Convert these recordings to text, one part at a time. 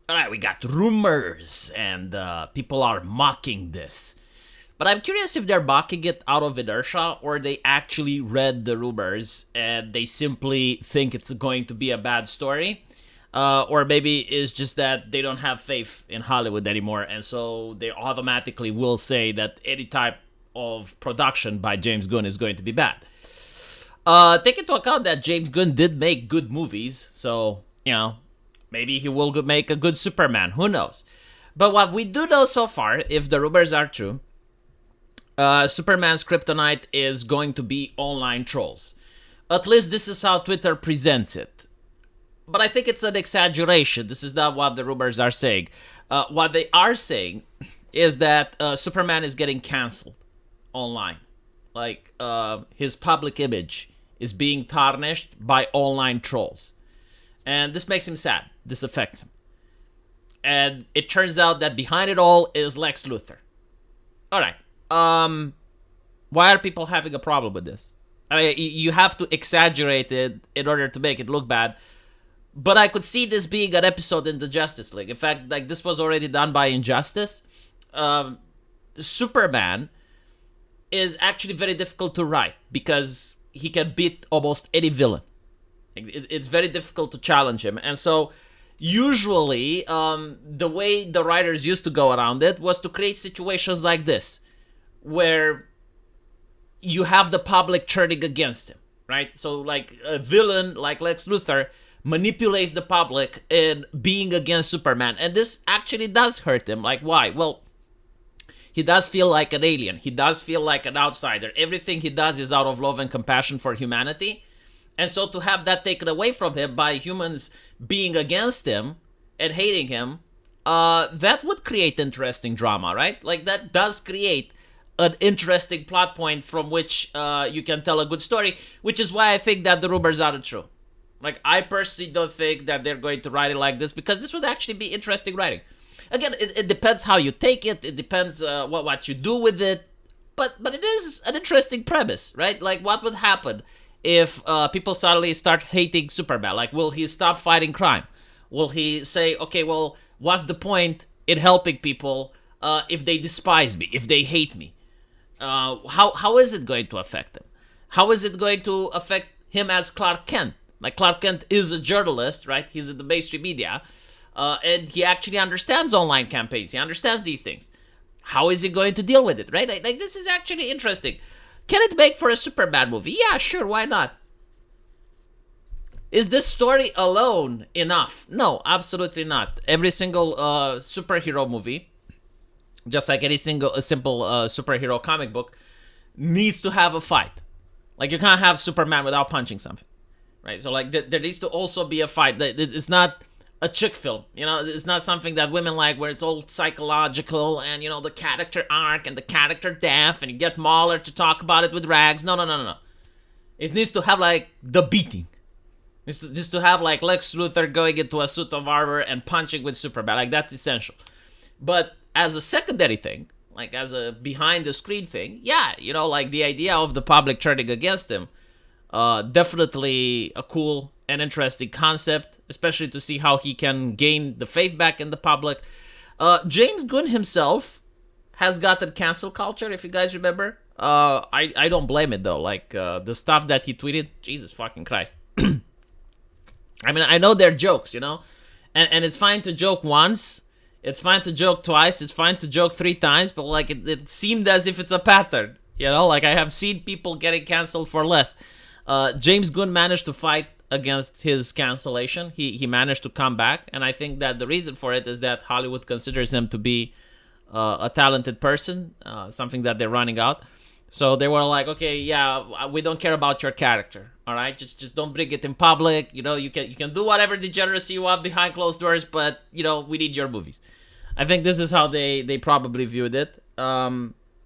All right, we got rumors, and people are mocking this. But I'm curious if they're mocking it out of inertia or they actually read the rumors and they simply think it's going to be a bad story. Or maybe it's just that they don't have faith in Hollywood anymore, and so they automatically will say that any type of production by James Gunn is going to be bad. Take into account that James Gunn did make good movies, so, maybe he will make a good Superman. Who knows? But what we do know so far, if the rumors are true, Superman's kryptonite is going to be online trolls. At least this is how Twitter presents it. But I think it's an exaggeration. This is not what the rumors are saying. What they are saying is that Superman is getting canceled online. Like, his public image is being tarnished by online trolls. And this makes him sad. This affects him. And it turns out that behind it all is Lex Luthor. Alright. Why are people having a problem with this? I mean, you have to exaggerate it in order to make it look bad. But I could see this being an episode in the Justice League. In fact, like, this was already done by Injustice. Superman is actually very difficult to write because he can beat almost any villain. It's very difficult to challenge him. And so, usually, the way the writers used to go around it was to create situations like this, where you have the public turning against him, right? So, like, a villain like Lex Luthor manipulates the public in being against Superman. And this actually does hurt him. Like, why? Well, he does feel like an alien. He does feel like an outsider. Everything he does is out of love and compassion for humanity. And so to have that taken away from him by humans being against him and hating him, that would create interesting drama, right? Like, that does create an interesting plot point from which you can tell a good story, which is why I think that the rumors aren't true. Like, I personally don't think that they're going to write it like this, because this would actually be interesting writing. Again, it depends how you take it. It depends what you do with it. But it is an interesting premise, right? Like, what would happen if people suddenly start hating Superman? Like, will he stop fighting crime? Will he say, okay, well, what's the point in helping people if they despise me, if they hate me? How is it going to affect him? How is it going to affect him as Clark Kent? Like, Clark Kent is a journalist, right? He's in the mainstream media. And he actually understands online campaigns. He understands these things. How is he going to deal with it, right? Like, this is actually interesting. Can it make for a Superman movie? Yeah, sure, why not? Is this story alone enough? No, absolutely not. Every single superhero movie, just like any simple superhero comic book, needs to have a fight. Like, you can't have Superman without punching something, right? So, like, there needs to also be a fight. It's not a chick film, it's not something that women like, where it's all psychological and, the character arc and the character death, and you get Mahler to talk about it with rags. No. It needs to have, like, the beating. It needs to have, like, Lex Luthor going into a suit of armor and punching with Superman. Like, that's essential. But as a secondary thing, like, as a behind-the-screen thing, yeah, like, the idea of the public turning against him, definitely a cool and interesting concept, especially to see how he can gain the faith back in the public. James Gunn himself has gotten cancel culture, if you guys remember. I don't blame it, though. Like, the stuff that he tweeted, Jesus fucking Christ. I mean, I know they're jokes, and it's fine to joke once, it's fine to joke twice, it's fine to joke 3 times, but, like, it seemed as if it's a pattern, Like, I have seen people getting canceled for less. James Gunn managed to fight against his cancellation. He managed to come back, and I think that the reason for it is that Hollywood considers him to be a talented person, something that they're running out. So they were like, okay, yeah, we don't care about your character, all right? Just don't bring it in public. You can do whatever degeneracy you want behind closed doors, but we need your movies. I think this is how they probably viewed it.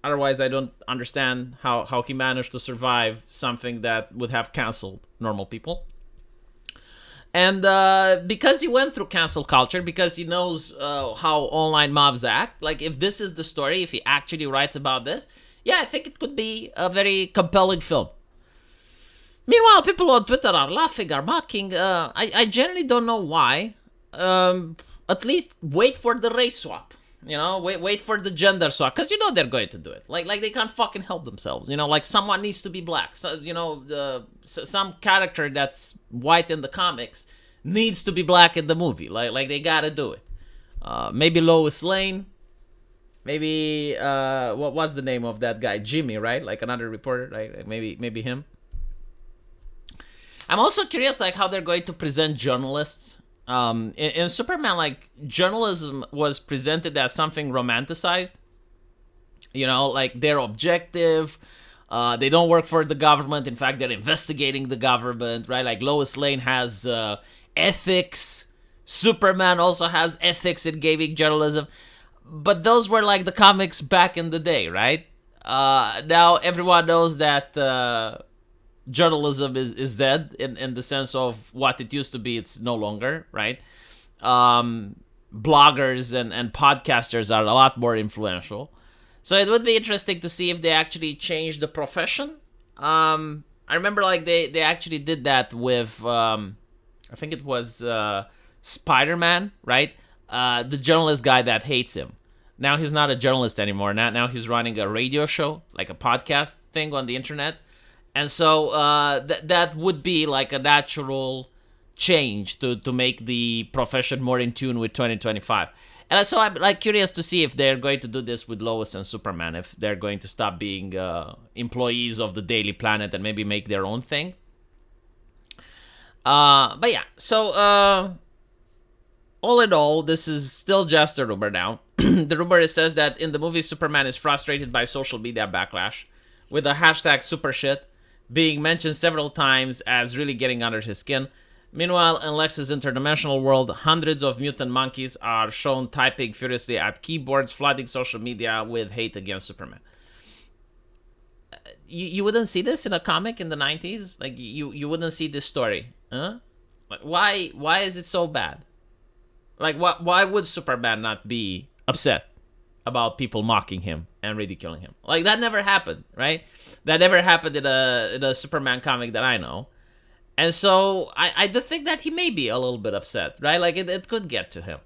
Otherwise, I don't understand how he managed to survive something that would have canceled normal people. And because he went through cancel culture, because he knows how online mobs act, like, if this is the story, if he actually writes about this, yeah, I think it could be a very compelling film. Meanwhile, people on Twitter are laughing, are mocking. I generally don't know why. at least wait for the race swap. Wait for the gender swap, because they're going to do it. Like they can't fucking help themselves. Like someone needs to be black. So some character that's white in the comics needs to be black in the movie. Like they gotta do it. Maybe Lois Lane. Maybe what was the name of that guy? Jimmy, right? Like another reporter, right? Maybe him. I'm also curious, like how they're going to present journalists. In Superman, like journalism was presented as something romanticized. Like they're objective. They don't work for the government. In fact, they're investigating the government, right? Like Lois Lane has ethics. Superman also has ethics in gaming journalism. But those were like the comics back in the day, right? Now everyone knows that journalism is dead in the sense of what it used to be. It's no longer, right? Bloggers and podcasters are a lot more influential. So it would be interesting to see if they actually change the profession. I remember like they actually did that with, I think it was Spider-Man, right? The journalist guy that hates him. Now he's not a journalist anymore. Now he's running a radio show, like a podcast thing on the internet. And so that would be like a natural change to make the profession more in tune with 2025. And so I'm like curious to see if they're going to do this with Lois and Superman, if they're going to stop being employees of the Daily Planet and maybe make their own thing. But yeah, so all in all, this is still just a rumor now. The rumor says that in the movie, Superman is frustrated by social media backlash, with the hashtag supershit being mentioned several times as really getting under his skin. Meanwhile, in Lex's interdimensional world, hundreds of mutant monkeys are shown typing furiously at keyboards, flooding social media with hate against Superman. You wouldn't see this in a comic in the 90s? Like, you wouldn't see this story. Huh? Like, why is it so bad? Like, why would Superman not be upset about people mocking him and ridiculing him? Like, that never happened, right? That never happened in a Superman comic that I know. And so I do think that he may be a little bit upset, right? Like, it could get to him.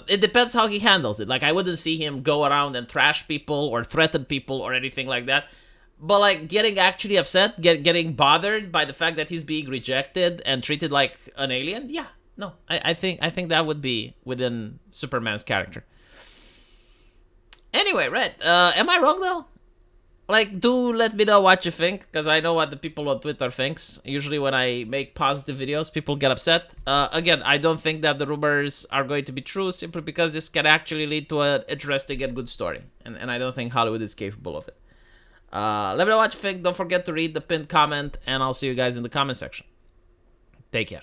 It depends how he handles it. Like, I wouldn't see him go around and trash people or threaten people or anything like that. But, like, getting actually upset, getting bothered by the fact that he's being rejected and treated like an alien, yeah. No, I think that would be within Superman's character. Anyway, Red, am I wrong, though? Like, do let me know what you think, because I know what the people on Twitter thinks. Usually when I make positive videos, people get upset. Again, I don't think that the rumors are going to be true, simply because this can actually lead to an interesting and good story. And I don't think Hollywood is capable of it. Let me know what you think. Don't forget to read the pinned comment, and I'll see you guys in the comment section. Take care.